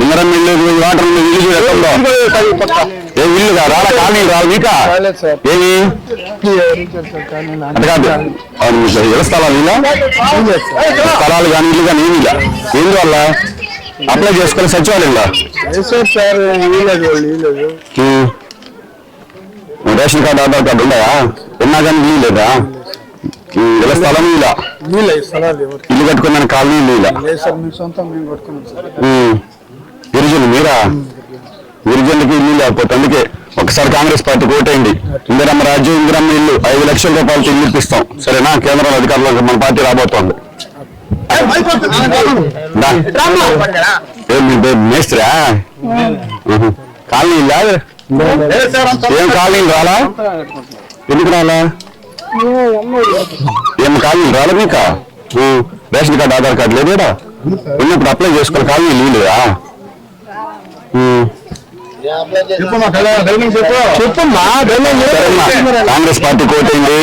ఇంద్రం ఇల్లు వాటర్ ఇల్లు ఏ ఇల్లు కాదా కానీ రావు మీకా ఏమి అంటే కాదు ఇళ్ళ స్థలాలు ఇలా స్థలాలు కానీ ఇల్లు కానీ ఏమి ఇలా ఎందువల్ల అప్లై చేసుకుని సచివాలయంలో రేషన్ కార్డు ఆధార్ కార్డు ఉన్నాయా ఉన్నా కానీ ఇల్లు లేదా ఇలా స్థలం ఇలా ఇల్లు కట్టుకున్నాను కాలనీ ఇలా గిరిజనులు మీరా గిరిజనులకి ఇల్లు లేకపోతే అందుకే ఒకసారి కాంగ్రెస్ పార్టీ ఓటేయండి ఇందిరమ్మ రాజ్యం ఇందిరమ్మ ఇల్లు 5 లక్షల రూపాయలతో ఇల్లు ఇప్పిస్తాం సరేనా కేంద్రంలో అధికారులకు మన పార్టీ రాబోతోంది మేస్త్రా కాలనీ ఇల్లా ఏం కాలనీ రాలా ఎందుకు రాలా ఏం కాలనీ రాలా మీకా రేషన్ కార్డు ఆధార్ కార్డు లేదా ఉన్నప్పుడు అప్లై చేసుకోవాలి కాలనీ లేదా కాంగ్రెస్ పార్టీ కోటైంది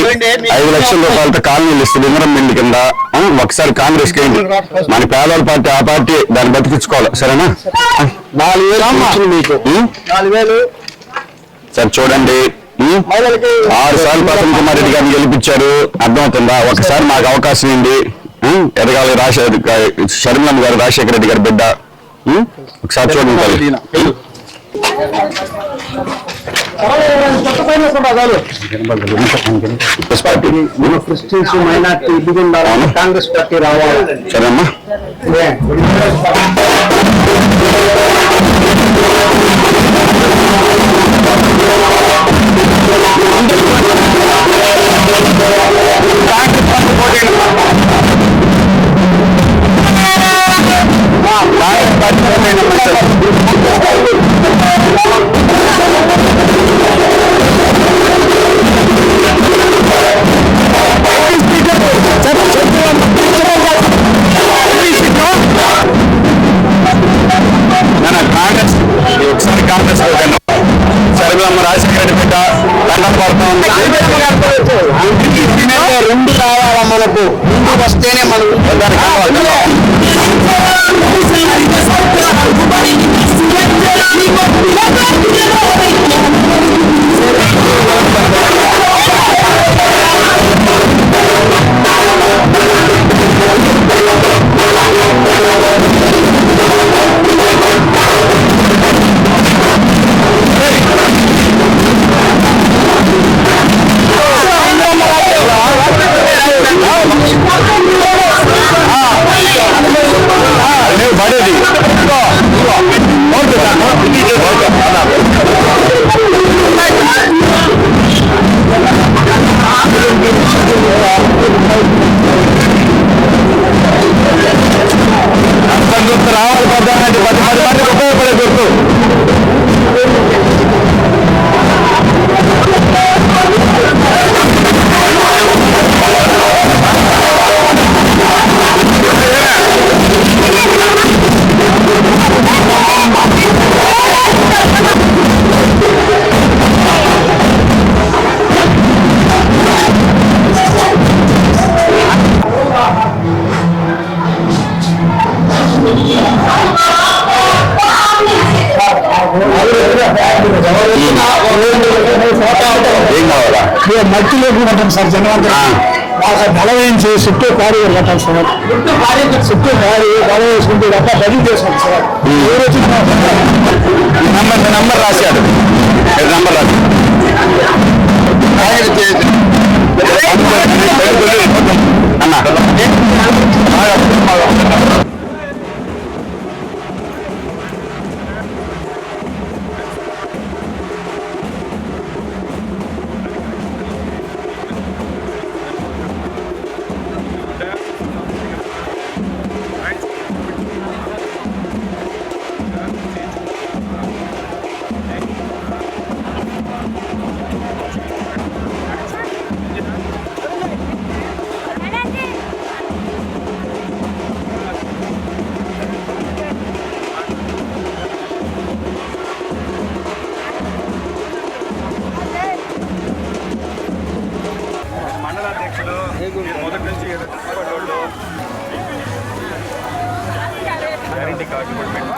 5 లక్షల రూపాయలతో కాలనీలు ఇస్తుంది ఇంద్రం మిల్లు కింద ఒకసారి కాంగ్రెస్ కి మన పేదవాళ్ళ పార్టీ ఆ పార్టీ దాన్ని బతికించుకోవాలి సరేనా 4,000 మీకు 4,000 సరే చూడండి 6 సార్లు ప్రసన్న కుమార్ రెడ్డి గారిని గెలిపించారు అర్థమవుతుందా ఒకసారి మాకు అవకాశం ఏంటి ఎదగాలి షర్మిలమ్మ గారు రాజశేఖర రెడ్డి గారి బిడ్డ ఒకసారి చూడండి కాంగ్రెస్ పార్టీ రావాలి సరేమ్మా ఒకసారి కాంగ్రెస్ షర్మిలమ్మ రాజశేఖర రెడ్డి బిడ్డ దండం పడతాం 2 కావాలా మనకు 2 వస్తేనే మనం పడేది రావాలి పడ్డానంటే 10 మందికి ఉపయోగపడే గుర్తు మట్టిలో కట్టాం సార్ జనవంతం బల వేయించి చుట్టూ కారీ కట్టాలి సార్ చుట్టూ కారీ బల వేసుకుంటూ అట్లా బదిలీ చేసుకోండి సార్ నంబర్ రాశాడు నంబర్ రాశాడు గ్యారంటీ కార్డు కూడా పెట్టి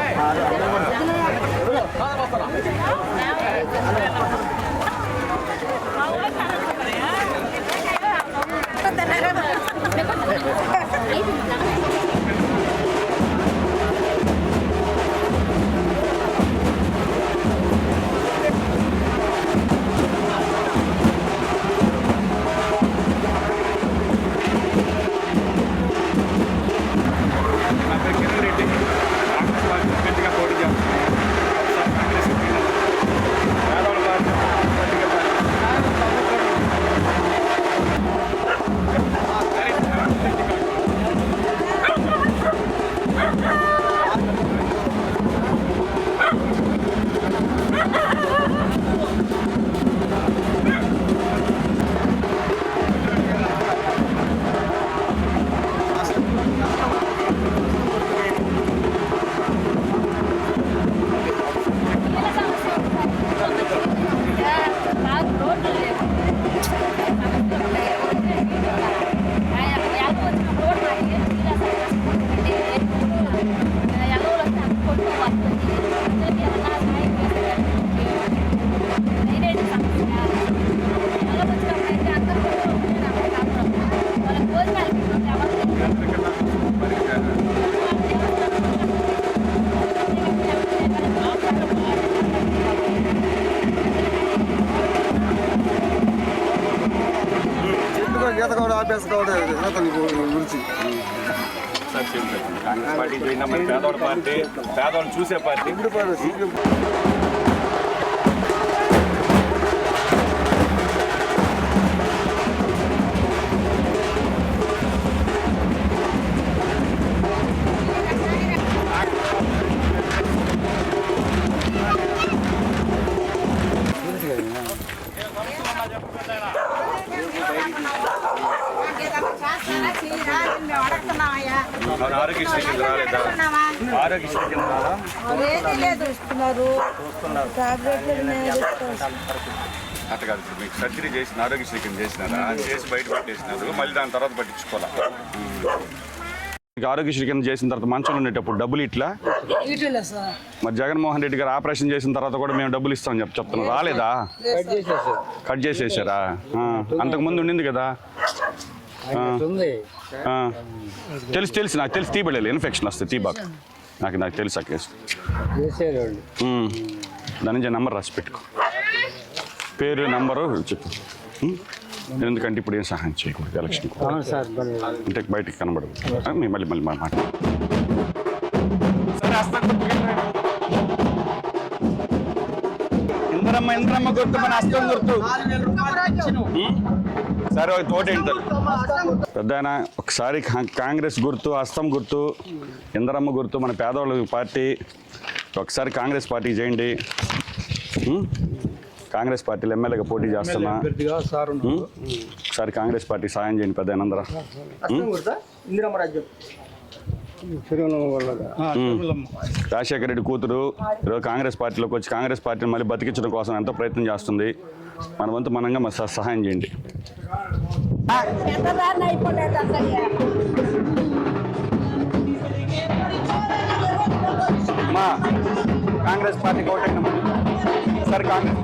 కాంగ్రెస్ పార్టీ పోయినా మరి పేదవాళ్ళ పార్టీ, పేదవాళ్ళు చూసే పార్టీ. ఆరోగ్యశ్రీ కింద రాలేదా? ఆరోగ్యశ్రీ కింద రాలా? అట్లా కాదు, మీకు సర్జరీ చేసిన ఆరోగ్యశ్రీ కింద చేసినారా? చేసి బయట పెట్టేసినారు, మళ్ళీ దాని తర్వాత పట్టించుకోవాలా? ఆరోగ్యశ్రీ కింద చేసిన తర్వాత మంచంలో ఉండేటప్పుడు డబ్బులు ఇట్లా మరి జగన్మోహన్ రెడ్డి గారు ఆపరేషన్ చేసిన తర్వాత కూడా మేము డబ్బులు ఇస్తామని చెప్తున్నాం, రాలేదా? కట్ చేసేసారా? అంతకుముందు ఉండింది కదా. తెలుసు నాకు తెలిసి తీబడలేదు, ఇన్ఫెక్షన్ వస్తుంది తీబాక్, నాకు తెలుసు ఆ కేసు. దాని నుంచి నెంబర్ రాసి పెట్టుకో, పేరు నెంబరు చెప్పు. ఎందుకంటే ఇప్పుడు ఏం సహాయం చేయకూడదు ఎలక్షన్ అంటే బయటికి కనబడదు. మళ్ళీ మాట ఇంద్రమ్మ గుర్తు, మన అస్తం గుర్తు. సరే తోటేంటి పెద్ద ఒకసారి కాంగ్రెస్ గుర్తు, అస్తం గుర్తు, ఇంద్రమ్మ గుర్తు, మన పేదవాళ్ళ పార్టీ. ఒకసారి కాంగ్రెస్ పార్టీకి చేయండి. కాంగ్రెస్ పార్టీలో ఎమ్మెల్యేగా పోటీ చేస్తున్నా, ఒకసారి కాంగ్రెస్ పార్టీ సాయం చేయండి పెద్ద అందరూ. రాజశేఖర రెడ్డి కూతురు ఈరోజు కాంగ్రెస్ పార్టీలోకి వచ్చి కాంగ్రెస్ పార్టీని మళ్ళీ బతికించడం కోసం ఎంతో ప్రయత్నం చేస్తుంది. మన వంతు మనంగా సహాయం చేయండి. మా కాంగ్రెస్ పార్టీకి ఓటైనా సరే కాంగ్రెస్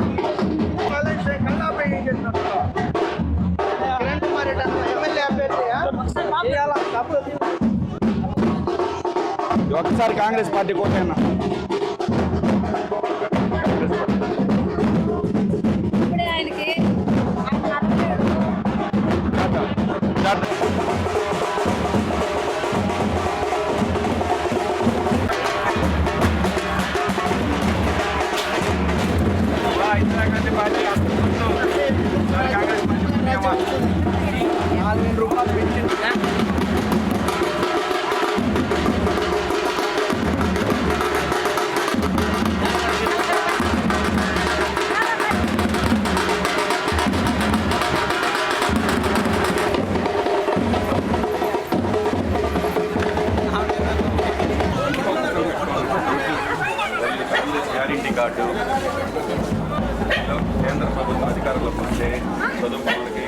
ఒకసారి Congress party కోటైనా Indira Gandhi party Congress party రూపాయలు పెంచింది. గ్యారంటీ కార్డు కేంద్ర ప్రభుత్వం అధికారంలోకి వస్తే చదువుకున్నకి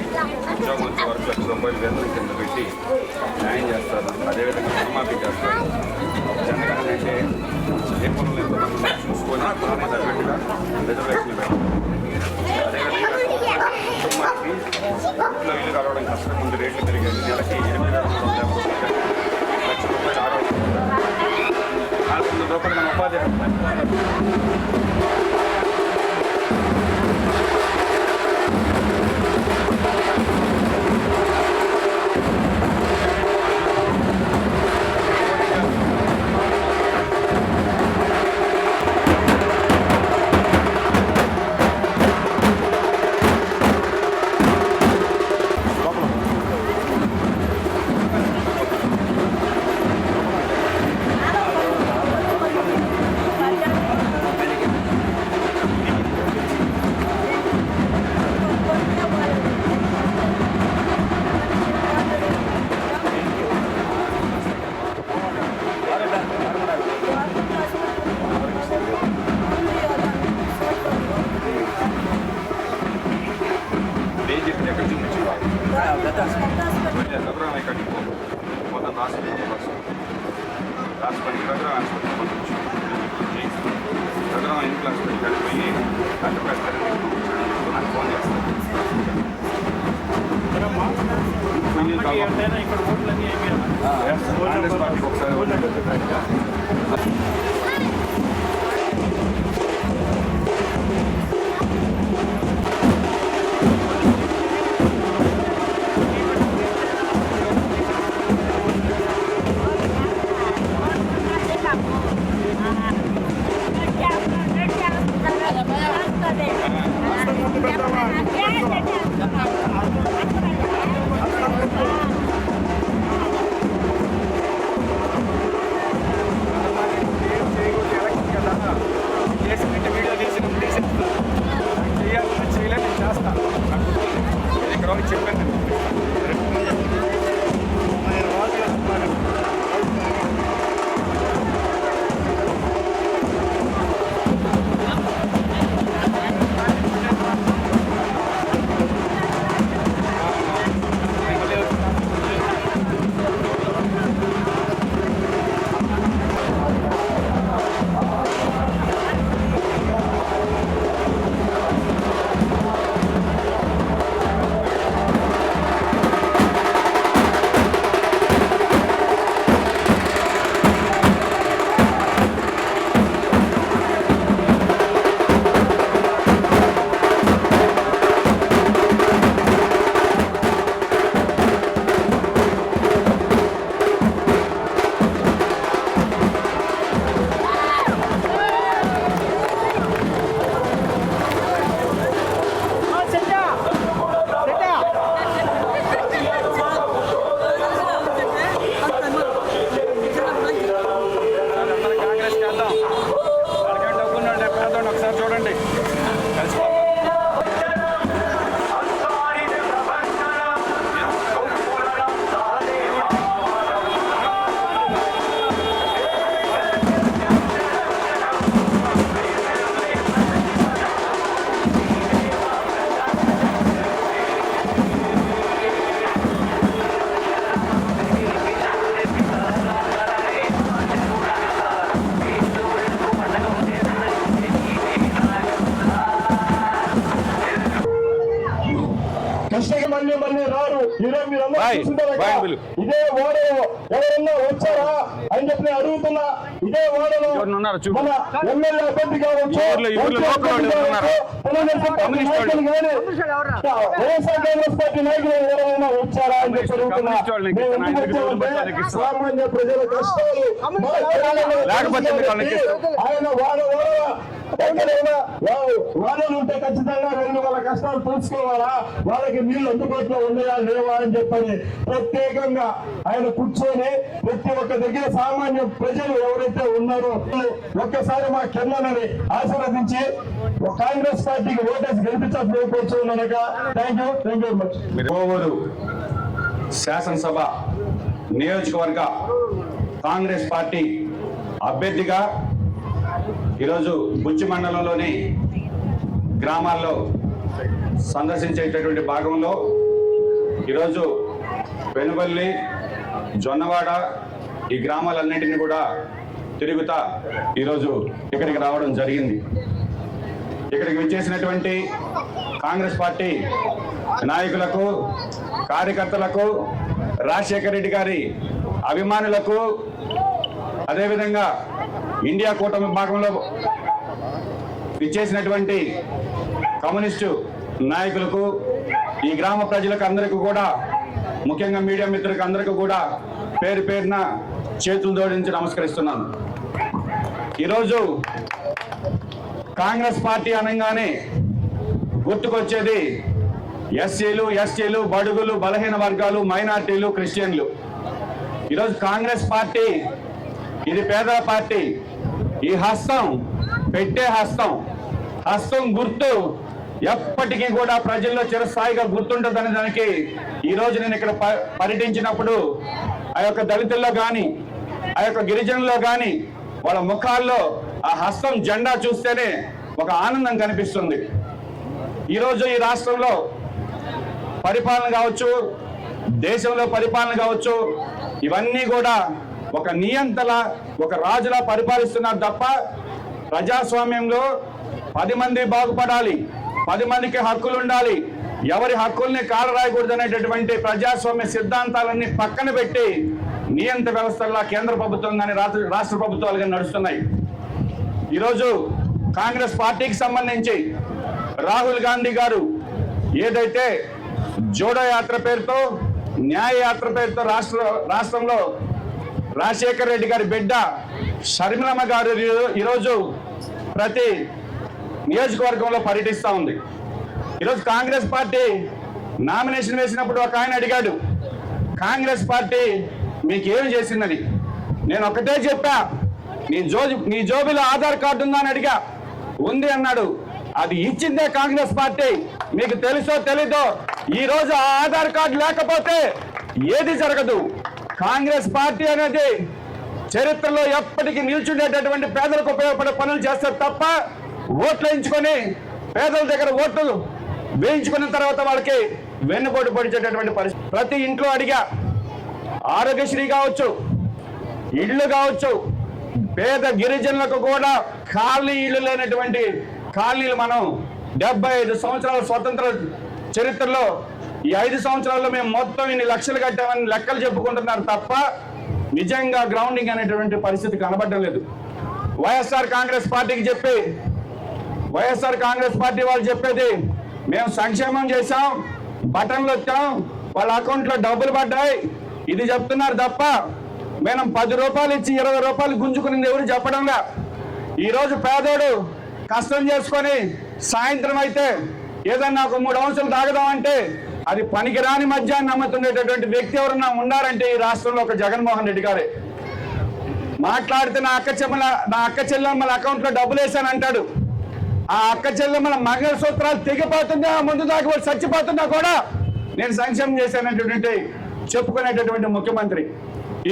ఉద్యోగం వచ్చే వరకు ₹1,00,000 వేతనం కింద పెట్టి న్యాయం చేస్తారు. అదేవిధంగా రుణమాఫీ చేస్తారు. జనగణన అయితే ద్రౌపది మన ఉపాధి మళ్ళీ రారు. ఈరోజు మీరందరూ చూస్తుంటారు కదా, ఇదే ఓడలో ఎవరన్నా వచ్చారా అని చెప్పి అడుగుతున్నా. ఇదే ఓడలో మన ఎమ్మెల్యే అభ్యర్థిగా వైఎస్ఆర్ కాంగ్రెస్ పార్టీ నాయకులు ఎవరైనా వచ్చారా అని చెప్పి అడుగుతున్నా. సామాన్య ప్రజల కష్టాలు ఆయన వాడలు ఉంటే ఖచ్చితంగా రెండు వాళ్ళ కష్టాలు తెలుసుకోవాలా, వాళ్ళకి నీళ్లు అందుబాటులో ఉన్నాయా లేవా అని చెప్పని ప్రత్యేకంగా ఆయన కూర్చొని ప్రతి ఒక్క దగ్గర సామాన్య ప్రజలు ఎవరైతే ఉన్నారో ఒక్కసారి మా కిరణని ఆశీర్వదించి కాంగ్రెస్ పార్టీకి ఓటేసి గెలిపించాలని కోరుచున్నాక thank you very much. Kovur శాసనసభ నియోజకవర్గ కాంగ్రెస్ పార్టీ అభ్యర్థిగా ఈరోజు బుచ్చి మండలంలోని గ్రామాల్లో సందర్శించేటటువంటి భాగంలో ఈరోజు పెనుబల్లి, జొన్నవాడ ఈ గ్రామాలన్నింటినీ కూడా తిరుగుతా ఈరోజు ఇక్కడికి రావడం జరిగింది. ఇక్కడికి విచ్చేసినటువంటి కాంగ్రెస్ పార్టీ నాయకులకు, కార్యకర్తలకు, రాజశేఖర రెడ్డి గారి అభిమానులకు అదేవిధంగా ఇండియా కూటమి భాగంలో ఇచ్చేసినటువంటి కమ్యూనిస్టు నాయకులకు, ఈ గ్రామ ప్రజలకు అందరికీ కూడా, ముఖ్యంగా మీడియా మిత్రులకు అందరికీ కూడా పేరు పేరున చేతులు జోడించి నమస్కరిస్తున్నాను. ఈరోజు కాంగ్రెస్ పార్టీ అనగానే గుర్తుకొచ్చేది ఎస్సీలు, ఎస్టీలు, బడుగులు, బలహీన వర్గాలు, మైనార్టీలు, క్రిస్టియన్లు. ఈరోజు కాంగ్రెస్ పార్టీ ఇది పేదల పార్టీ. ఈ హస్తం పెట్టే హస్తం, హస్తం గుర్తు ఎప్పటికీ కూడా ప్రజల్లో చిరస్థాయిగా గుర్తుంటుందనే దానికి ఈరోజు నేను ఇక్కడ పర్యటించినప్పుడు ఆ యొక్క దళితుల్లో కానీ, ఆ యొక్క గిరిజనుల్లో కానీ వాళ్ళ ముఖాల్లో ఆ హస్తం జెండా చూస్తేనే ఒక ఆనందం కనిపిస్తుంది. ఈరోజు ఈ రాష్ట్రంలో పరిపాలన కావచ్చు, దేశంలో పరిపాలన కావచ్చు, ఇవన్నీ కూడా ఒక నియంతల, ఒక రాజులా పరిపాలిస్తున్నారు తప్ప ప్రజాస్వామ్యంలో 10 మంది బాగుపడాలి, 10 మందికి హక్కులు ఉండాలి, ఎవరి హక్కుల్ని కాలరాయకూడదు అనేటటువంటి ప్రజాస్వామ్య సిద్ధాంతాలన్నీ పక్కన పెట్టి నియంత్ర వ్యవస్థల్లో కేంద్ర ప్రభుత్వం కానీ రాష్ట్ర ప్రభుత్వాలు కానీ నడుస్తున్నాయి. ఈరోజు కాంగ్రెస్ పార్టీకి సంబంధించి రాహుల్ గాంధీ గారు ఏదైతే జోడో యాత్ర పేరుతో, న్యాయ యాత్ర పేరుతో రాష్ట్రంలో రాజశేఖర రెడ్డి గారి బిడ్డ షర్మిలమ్మ గారు ఈరోజు ప్రతి నియోజకవర్గంలో పర్యటిస్తూ ఉంది. ఈరోజు కాంగ్రెస్ పార్టీ నామినేషన్ వేసినప్పుడు ఒక ఆయన అడిగాడు, కాంగ్రెస్ పార్టీ మీకు ఏమి చేసిందని. నేను ఒకటే చెప్పా, నీ జోబిలో ఆధార్ కార్డు ఉందా అని అడిగా. ఉంది అన్నాడు. అది ఇచ్చిందే కాంగ్రెస్ పార్టీ. మీకు తెలుసో తెలీదో, ఈ రోజు ఆ ఆధార్ కార్డు లేకపోతే ఏది జరగదు. కాంగ్రెస్ పార్టీ అనేది చరిత్రలో ఎప్పటికీ నిల్చుండేటటువంటి పేదలకు ఉపయోగపడే పనులు చేస్తారు తప్ప ఓట్లు వేయించుకొని పేదల దగ్గర ఓట్లు వేయించుకున్న తర్వాత వాళ్ళకి వెన్నుపోటు పొడిచేటటువంటి పరిస్థితి. ప్రతి ఇంట్లో అడిగా, ఆరోగ్యశ్రీ కావచ్చు, ఇళ్ళు కావచ్చు, పేద గిరిజనులకు కూడా ఖాళీ ఇళ్ళు లేనటువంటి కాలనీలు మనం 75 సంవత్సరాల స్వతంత్ర చరిత్రలో ఈ 5 సంవత్సరాల్లో మేము మొత్తం ఇన్ని లక్షలు కట్టామని లెక్కలు చెప్పుకుంటున్నారు తప్ప నిజంగా గ్రౌండింగ్ అనేటువంటి పరిస్థితి కనబడడం లేదు. వైఎస్ఆర్ కాంగ్రెస్ పార్టీ వాళ్ళు చెప్పేది మేము సంక్షేమం చేశాం, బటన్లు వచ్చాం, వాళ్ళ అకౌంట్లో డబ్బులు పడ్డాయి, ఇది చెప్తున్నారు తప్ప మేము 10 రూపాయలు ఇచ్చి 20 రూపాయలు గుంజుకునేది ఎవరు చెప్పడంలా. ఈరోజు పేదోడు కష్టం చేసుకొని సాయంత్రం అయితే ఏదన్నా ఒక 3 అంశాలు తాగదామంటే అది పనికిరాని మద్యాన్ని అమ్ముతుండేటటువంటి వ్యక్తి ఎవరన్నా ఉన్నారంటే ఈ రాష్ట్రంలో ఒక జగన్మోహన్ రెడ్డి గారే. మాట్లాడితే నా అక్క చెల్లెమ్మల అకౌంట్లో డబ్బులు వేసాను అంటాడు. ఆ అక్క చెల్లెమ్మల మంగళసూత్రాలు తెగిపోతుందా, ముందు దాకా చచ్చిపోతున్నా కూడా నేను సంక్షేమం చేశానటువంటి చెప్పుకునేటటువంటి ముఖ్యమంత్రి.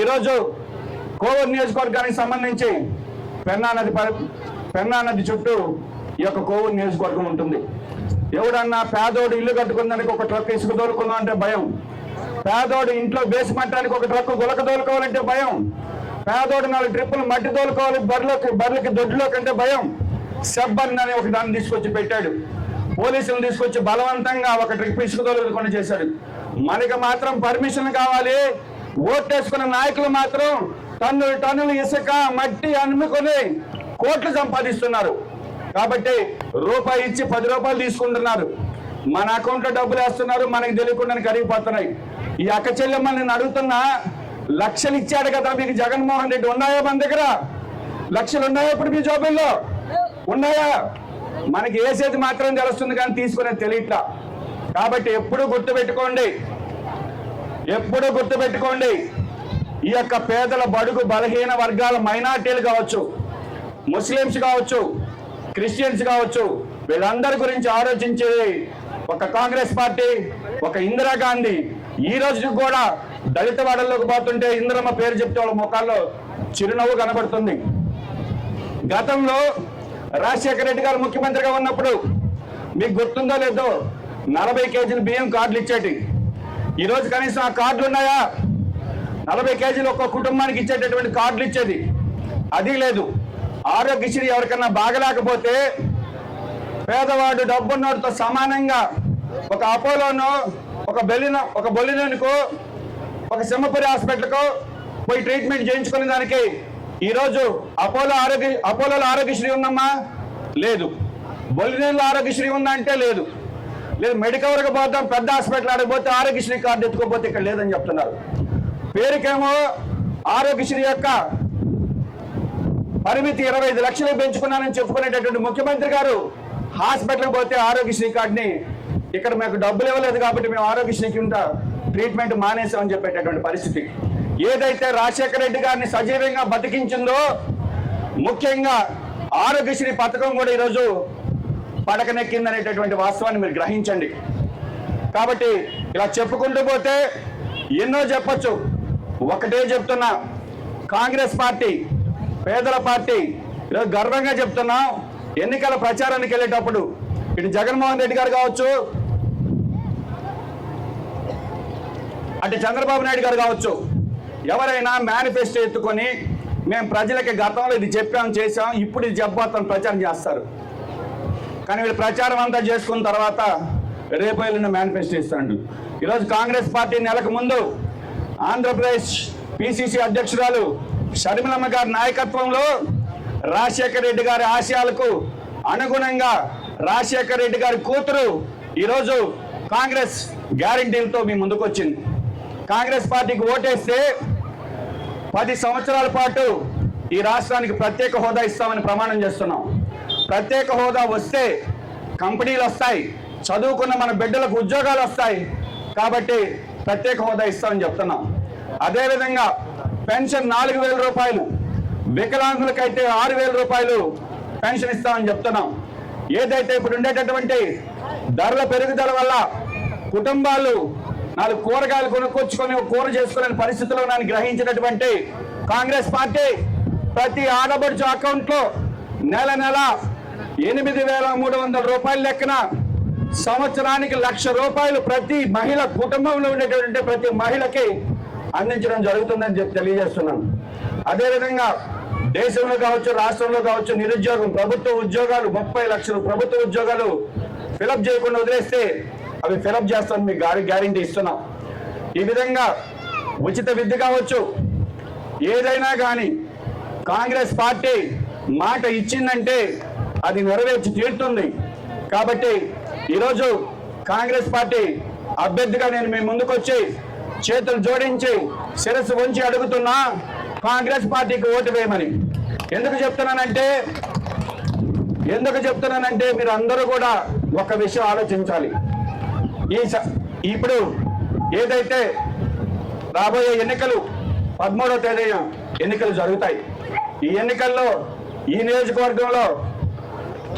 ఈరోజు కోవూరు నియోజకవర్గానికి సంబంధించి పెన్నా నది చుట్టూ ఈ యొక్క కోవూరు నియోజకవర్గం ఉంటుంది. ఎవడన్నా పేదోడు ఇల్లు కట్టుకుందానికి ఒక ట్రక్ ఇసుక తోలుకుందాం అంటే భయం, పేదోడు ఇంట్లో బేసి మట్టానికి ఒక ట్రక్ గులక తోలుకోవాలంటే భయం, పేదోడు 4 ట్రిప్పులు మట్టి తోలుకోవాలి బర్రెలకి దొడ్లో కంటే భయం. సెబ్బన్ అని ఒక దాన్ని తీసుకొచ్చి పెట్టాడు. పోలీసులను తీసుకొచ్చి బలవంతంగా ఒక ట్రిప్ ఇసుక తోలుకొని చేశాడు. మనకి మాత్రం పర్మిషన్ కావాలి. ఓట్లేసుకున్న నాయకులు మాత్రం టన్నులు ఇసుక మట్టి అమ్ముకొని కోట్లు సంపాదిస్తున్నారు. కాబట్టి రూపాయి ఇచ్చి 10 రూపాయలు తీసుకుంటున్నారు. మన అకౌంట్లో డబ్బులు వేస్తున్నారు, మనకి తెలియకుండా కరిగిపోతున్నాయి. ఈ అక్క చెల్లెమ్మని నేను అడుగుతున్నా, లక్షలు ఇచ్చాడు కదా మీకు జగన్మోహన్ రెడ్డి, ఉన్నాయా మన దగ్గర? లక్షలు ఉన్నాయా ఇప్పుడు మీ జోబుల్లో? ఉన్నాయా? మనకి వేసేది మాత్రం తెలుస్తుంది కానీ తీసుకునేది తెలియట్లా. కాబట్టి ఎప్పుడు గుర్తుపెట్టుకోండి, ఈ యొక్క పేదల, బడుగు, బలహీన వర్గాల, మైనార్టీలు కావచ్చు, ముస్లిమ్స్ కావచ్చు, క్రిస్టియన్స్ కావచ్చు, వీళ్ళందరి గురించి ఆలోచించేది ఒక కాంగ్రెస్ పార్టీ, ఒక ఇందిరాగాంధీ. ఈ రోజు కూడా దళిత వాడల్లోకి పోతుంటే ఇందిరమ్మ పేరు చెప్తే వాళ్ళ ముఖాల్లో చిరునవ్వు కనబడుతుంది. గతంలో రాజశేఖర రెడ్డి గారు ముఖ్యమంత్రిగా ఉన్నప్పుడు మీకు గుర్తుందో లేదో 40 కేజీలు బియ్యం కార్డులు ఇచ్చేటి. ఈరోజు కనీసం ఆ కార్డులు ఉన్నాయా? 40 కేజీలు ఒక్క కుటుంబానికి ఇచ్చేటటువంటి కార్డులు ఇచ్చేది అది లేదు. ఆరోగ్యశ్రీ ఎవరికన్నా బాగలేకపోతే పేదవాడు డబ్బున్నోడితో సమానంగా ఒక అపోలోనో, ఒక బొలినోనికో, ఒక సింహపురి హాస్పిటల్కో పోయి ట్రీట్మెంట్ చేయించుకునే దానికి ఈరోజు అపోలోలో ఆరోగ్యశ్రీ ఉందమ్మా, లేదు. బొలినేరులో ఆరోగ్యశ్రీ ఉందా అంటే లేదు. మెడికవర్కి పోతాం, పెద్ద హాస్పిటల్ ఆడకపోతే ఆరోగ్యశ్రీ కార్డు ఎత్తుకోపోతే ఇక్కడ లేదని చెప్తున్నారు. పేరుకేమో ఆరోగ్యశ్రీ యొక్క పరిమితి 25 లక్షలు పెంచుకున్నానని చెప్పుకునేటటువంటి ముఖ్యమంత్రి గారు హాస్పిటల్కి పోతే ఆరోగ్యశ్రీ కార్డుని ఇక్కడ మాకు డబ్బులు ఇవ్వలేదు కాబట్టి మేము ఆరోగ్యశ్రీ కింద ట్రీట్మెంట్ మానేసామని చెప్పేటటువంటి పరిస్థితి. ఏదైతే రాజశేఖర రెడ్డి గారిని సజీవంగా బతికించిందో ముఖ్యంగా ఆరోగ్యశ్రీ పథకం కూడా ఈరోజు పడకనెక్కిందనేటటువంటి వాస్తవాన్ని మీరు గ్రహించండి. కాబట్టి ఇలా చెప్పుకుంటూ పోతే ఎన్నో చెప్పొచ్చు. ఒకటే చెప్తున్నా, కాంగ్రెస్ పార్టీ పేదల పార్టీ. ఈరోజు గర్వంగా చెప్తున్నాం, ఎన్నికల ప్రచారానికి వెళ్ళేటప్పుడు ఇటు జగన్మోహన్ రెడ్డి గారు కావచ్చు, అటు చంద్రబాబు నాయుడు గారు కావచ్చు, ఎవరైనా మేనిఫెస్టో ఎత్తుకొని మేము ప్రజలకి గతంలో ఇది చెప్పాం చేసాం ఇప్పుడు ఇది చెప్పబోతాం ప్రచారం చేస్తారు. కానీ వీళ్ళు ప్రచారం అంతా చేసుకున్న తర్వాత రేపు వెళ్ళిన మేనిఫెస్టో ఇస్తాడు. ఈరోజు కాంగ్రెస్ పార్టీ నెలకు ముందు ఆంధ్రప్రదేశ్ పిసిసి అధ్యక్షురాలు షర్మిలమ్మ గారి నాయకత్వంలో రాజశేఖర రెడ్డి గారి ఆశయాలకు అనుగుణంగా రాజశేఖర రెడ్డి గారి కూతురు ఈరోజు కాంగ్రెస్ గ్యారంటీలతో మీ ముందుకు వచ్చింది. కాంగ్రెస్ పార్టీకి ఓటేస్తే 10 సంవత్సరాల పాటు ఈ రాష్ట్రానికి ప్రత్యేక హోదా ఇస్తామని ప్రమాణం చేస్తున్నాం. ప్రత్యేక హోదా వస్తే కంపెనీలు వస్తాయి, చదువుకున్న మన బిడ్డలకు ఉద్యోగాలు వస్తాయి. కాబట్టి ప్రత్యేక హోదా ఇస్తామని చెప్తున్నాం. అదేవిధంగా పెన్షన్ 4,000 రూపాయలు, వికలాంగులకైతే 6,000 రూపాయలు పెన్షన్ ఇస్తామని చెప్తున్నాం. ఏదైతే ఇప్పుడు ఉండేటటువంటి ధరల పెరుగుదల వల్ల కుటుంబాలు 4 కూరగాయలు కొనుక్కొచ్చుకొని కూర చేసుకోలేని పరిస్థితుల్లో నన్ను గ్రహించినటువంటి కాంగ్రెస్ పార్టీ ప్రతి ఆడబడుచు అకౌంట్లో నెల 8,300 రూపాయల లెక్కన సంవత్సరానికి 1,00,000 రూపాయలు ప్రతి మహిళ కుటుంబంలో ఉండేటటువంటి ప్రతి మహిళకి అందించడం జరుగుతుందని చెప్పి తెలియజేస్తున్నాను. అదేవిధంగా దేశంలో కావచ్చు, రాష్ట్రంలో కావచ్చు, నిరుద్యోగం, ప్రభుత్వ ఉద్యోగాలు 30 లక్షలు ప్రభుత్వ ఉద్యోగాలు ఫిలప్ చేయకుండా వదిలేస్తే అవి ఫిలప్ చేస్తామని మీకు గ్యారంటీ ఇస్తున్నాం. ఈ విధంగా ఉచిత విద్య కావచ్చు, ఏదైనా కానీ కాంగ్రెస్ పార్టీ మాట ఇచ్చిందంటే అది నెరవేర్చి తీరుతుంది. కాబట్టి ఈరోజు కాంగ్రెస్ పార్టీ అభ్యర్థిగా నేను మీ ముందుకు వచ్చి చేతులు జోడించి శిరస్సు వంచి అడుగుతున్నా, కాంగ్రెస్ పార్టీకి ఓటు వేయమని. ఎందుకు చెప్తున్నానంటే మీరు అందరూ కూడా ఒక విషయం ఆలోచించాలి. ఇప్పుడు ఏదైతే రాబోయే ఎన్నికలు 13వ తేదీన ఎన్నికలు జరుగుతాయి. ఈ ఎన్నికల్లో ఈ నియోజకవర్గంలో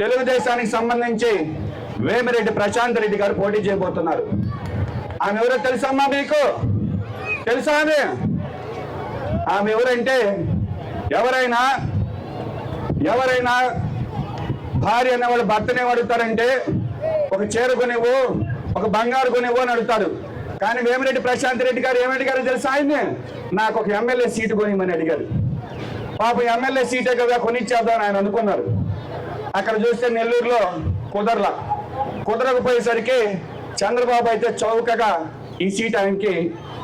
తెలుగుదేశానికి సంబంధించి వేమిరెడ్డి ప్రశాంత్ రెడ్డి గారు పోటీ చేయబోతున్నారు. ఆమె ఎవరో తెలుసమ్మా మీకు? తెలుసా? ఆమె ఎవరంటే ఎవరైనా భార్య అనేవాళ్ళు భర్తనే అడుగుతారంటే ఒక చీర కొనివ్వు, ఒక బంగారు కొనివ్వు అని అడుగుతారు. కానీ వేమిరెడ్డి ప్రశాంత్ రెడ్డి గారు ఏమడిగారు తెలుసా? ఆయన్ని నాకు ఒక ఎమ్మెల్యే సీటు కొనివ్వమని అడిగారు. పాపం ఎమ్మెల్యే సీటే కదా కొనిచ్చేద్దామని ఆయన అనుకున్నారు. అక్కడ చూస్తే నెల్లూరులో కుదరకపోయేసరికి చంద్రబాబు అయితే చౌకగా ఈ సీట్ ఆయనకి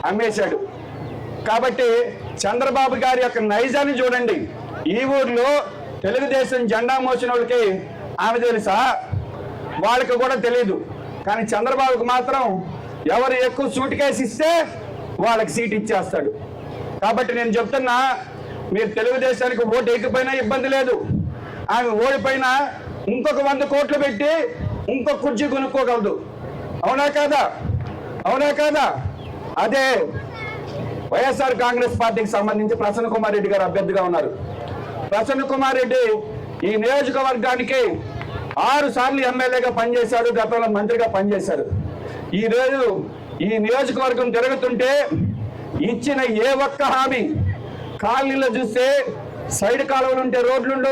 అమ్మేశాడు. కాబట్టి చంద్రబాబు గారి యొక్క నైజాన్ని చూడండి. ఈ ఊర్లో తెలుగుదేశం జెండా మోసిన వాళ్ళకి ఆమె తెలుసా? వాళ్ళకి కూడా తెలియదు. కానీ చంద్రబాబుకి మాత్రం ఎవరు ఎక్కువ సూట్ కేసు ఇస్తే వాళ్ళకి సీట్ ఇచ్చేస్తాడు. కాబట్టి నేను చెప్తున్నా, మీరు తెలుగుదేశానికి ఓటు ఎక్కిపోయినా ఇబ్బంది లేదు. ఆమె ఓడిపోయినా ఇంకొక 100 కోట్లు పెట్టి ఇంకొక కుర్చీ కొనుక్కోగలదు. అవునా కాదా? అదే వైఎస్ఆర్ కాంగ్రెస్ పార్టీకి సంబంధించి ప్రసన్న కుమార్ రెడ్డి గారు అభ్యర్థిగా ఉన్నారు. ప్రసన్న కుమార్ రెడ్డి ఈ నియోజకవర్గానికి 6 సార్లు ఎమ్మెల్యేగా పనిచేశారు, గతంలో మంత్రిగా పనిచేశారు. ఈ రోజు ఈ నియోజకవర్గం తిరుగుతుంటే ఇచ్చిన ఏ ఒక్క హామీ, కాలనీలో చూస్తే సైడ్ కాలువలు ఉంటే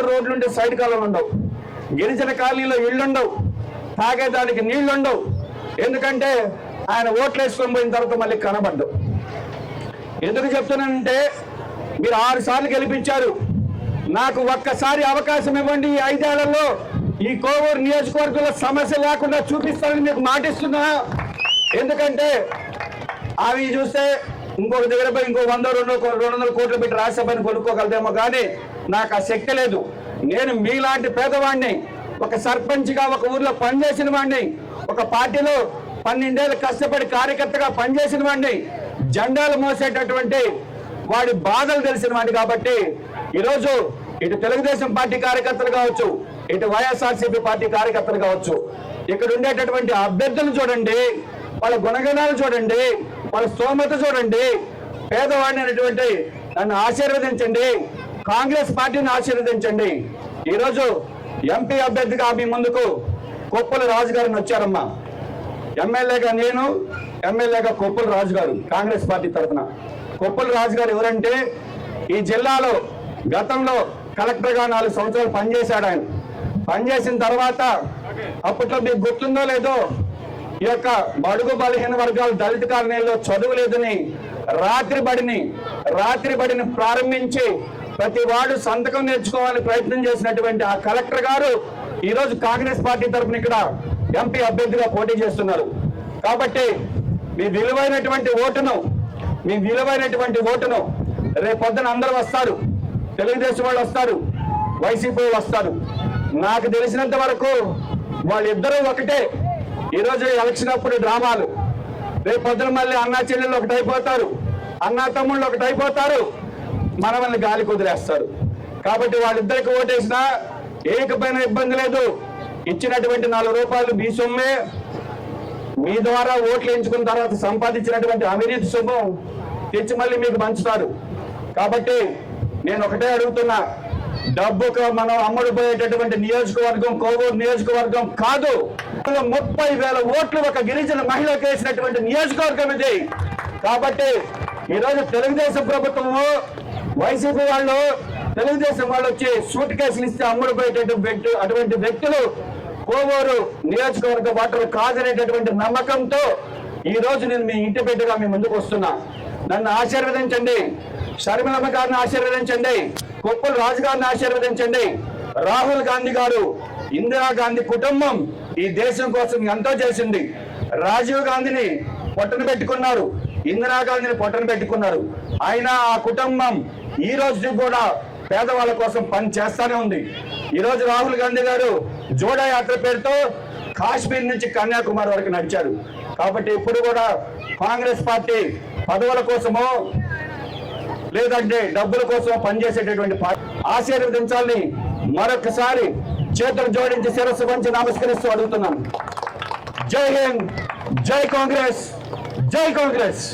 రోడ్లుంటే సైడ్ కాలువలు ఉండవు, గిరిజన కాలనీలో ఇళ్లుండవు, తాగేదానికి నీళ్లుండవు. ఎందుకంటే ఆయన ఓట్లు వేసుకొని పోయిన తర్వాత మళ్ళీ కనబడ్డావు. ఎందుకు చెప్తున్నానంటే మీరు 6 సార్లు గెలిపించారు. నాకు ఒక్కసారి అవకాశం ఇవ్వండి. ఈ 5 ఏళ్లలో ఈ కోవూరు నియోజకవర్గంలో సమస్య లేకుండా చూపిస్తానని మీకు మాటిస్తున్నా. ఎందుకంటే అవి చూస్తే ఇంకొక దగ్గర పోయి ఇంకో 100-200 కోట్లు పెట్టి రాజ్యసభని కొనుక్కోగలదేమో కానీ నాకు ఆ శక్తి లేదు. నేను మీలాంటి పేదవాడిని, ఒక సర్పంచ్గా ఒక ఊర్లో పనిచేసిన వాడిని, ఒక పార్టీలో 12 ఏళ్ళు కష్టపడి కార్యకర్తగా పనిచేసిన వాడిని, జెండాలు మోసేటటువంటి వాడి బాధలు తెలిసిన వాడిని. కాబట్టి ఈరోజు ఇటు తెలుగుదేశం పార్టీ కార్యకర్తలు కావచ్చు, ఇటు వైఎస్ఆర్సీపీ పార్టీ కార్యకర్తలు కావచ్చు, ఇక్కడ ఉండేటటువంటి అభ్యర్థులు చూడండి, వాళ్ళ గుణగణాలు చూడండి, వాళ్ళ స్తోమత చూడండి. పేదవాడిని అనేటువంటి నన్ను ఆశీర్వదించండి, కాంగ్రెస్ పార్టీని ఆశీర్వదించండి. ఈరోజు ఎంపీ అభ్యర్థిగా మీ ముందుకు కొప్పుల రాజు గారిని వచ్చారమ్మా. ఎమ్మెల్యేగా నేను, ఎమ్మెల్యేగా కొప్పుల రాజు గారు కాంగ్రెస్ పార్టీ తరఫున. కొప్పుల రాజు గారు ఎవరంటే ఈ జిల్లాలో గతంలో కలెక్టర్గా 4 సంవత్సరాలు పనిచేశాడు. ఆయన పనిచేసిన తర్వాత అప్పట్లో మీకు గుర్తుందో లేదో, ఈ యొక్క బడుగు బలహీన వర్గాలు దళిత కాలనీలో చదువు లేదని రాత్రి బడిని ప్రారంభించి ప్రతి వాడు సంతకం నేర్చుకోవాలని ప్రయత్నం చేసినటువంటి ఆ కలెక్టర్ గారు ఈరోజు కాంగ్రెస్ పార్టీ తరఫున ఇక్కడ ఎంపీ అభ్యర్థిగా పోటీ చేస్తున్నారు. కాబట్టి మీ విలువైనటువంటి ఓటును రేపొద్దున అందరూ వస్తారు, తెలుగుదేశం వాళ్ళు వస్తారు, వైసీపీ వస్తారు. నాకు తెలిసినంత వరకు వాళ్ళిద్దరూ ఒకటే. ఈరోజు ఎలక్షన్ అప్పుడు డ్రామాలు, రేపొద్దున మళ్ళీ అన్నా చెల్లెళ్ళు ఒకటైపోతారు, అన్నా తమ్ముళ్ళు ఒకటైపోతారు, మనల్ని గాలి కుదిలేస్తారు. కాబట్టి వాళ్ళిద్దరికి ఓటేసినా ఏకపైన ఇబ్బంది లేదు. ఇచ్చినటువంటి 4 రూపాయలు మీ సొమ్మే, మీ ద్వారా ఓట్లు ఎంచుకున్న తర్వాత సంపాదించినటువంటి అవినీతి సొమ్ము తెచ్చి మళ్ళీ మీకు పంచుతారు. కాబట్టి నేను ఒకటే అడుగుతున్నా, డబ్బుకు మనం అమ్ముడుపోయేటటువంటి నియోజకవర్గం కోవూరు నియోజకవర్గం కాదు. 30,000 ఓట్లు ఒక గిరిజన మహిళకు వేసినటువంటి నియోజకవర్గం ఇది. కాబట్టి ఈరోజు తెలుగుదేశం ప్రభుత్వము, వైసీపీ వాళ్ళు, తెలుగుదేశం వాళ్ళు వచ్చి సూట్ కేసులు ఇస్తే అటువంటి వ్యక్తులు కోవూరు నియోజకవర్గ ఓటరు కాదనేటటువంటి నమ్మకంతో ఈ రోజు నేను మీ ఇంటి బిడ్డగా మీ ముందుకు వస్తున్నా. నన్ను ఆశీర్వదించండి, షర్మిలమ్మ గారిని ఆశీర్వదించండి, కొప్పుల రాజు గారిని ఆశీర్వదించండి. రాహుల్ గాంధీ గారు, ఇందిరాగాంధీ కుటుంబం ఈ దేశం కోసం ఎంతో చేసింది. రాజీవ్ గాంధీని పొట్టన పెట్టుకున్నారు, ఇందిరాగాంధీని పొట్టన పెట్టుకున్నారు. అయినా ఆ కుటుంబం ఈ రోజు కూడా పేదవాళ్ళ కోసం పని చేస్తానే ఉంది. ఈ రోజు రాహుల్ గాంధీ గారు జోడా యాత్ర పేరుతో కాశ్మీర్ నుంచి కన్యాకుమారి వరకు నడిచారు. కాబట్టి ఇప్పుడు కూడా కాంగ్రెస్ పార్టీ పదవుల కోసమో లేదంటే డబ్బుల కోసం పనిచేసేటటువంటి పార్టీ ఆశీర్వదించాలని మరొకసారి చేతులు జోడించి శిరస్సు వంచి నమస్కరిస్తూ అడుగుతున్నాను. జై హింద్, జై కాంగ్రెస్, జై కాంగ్రెస్.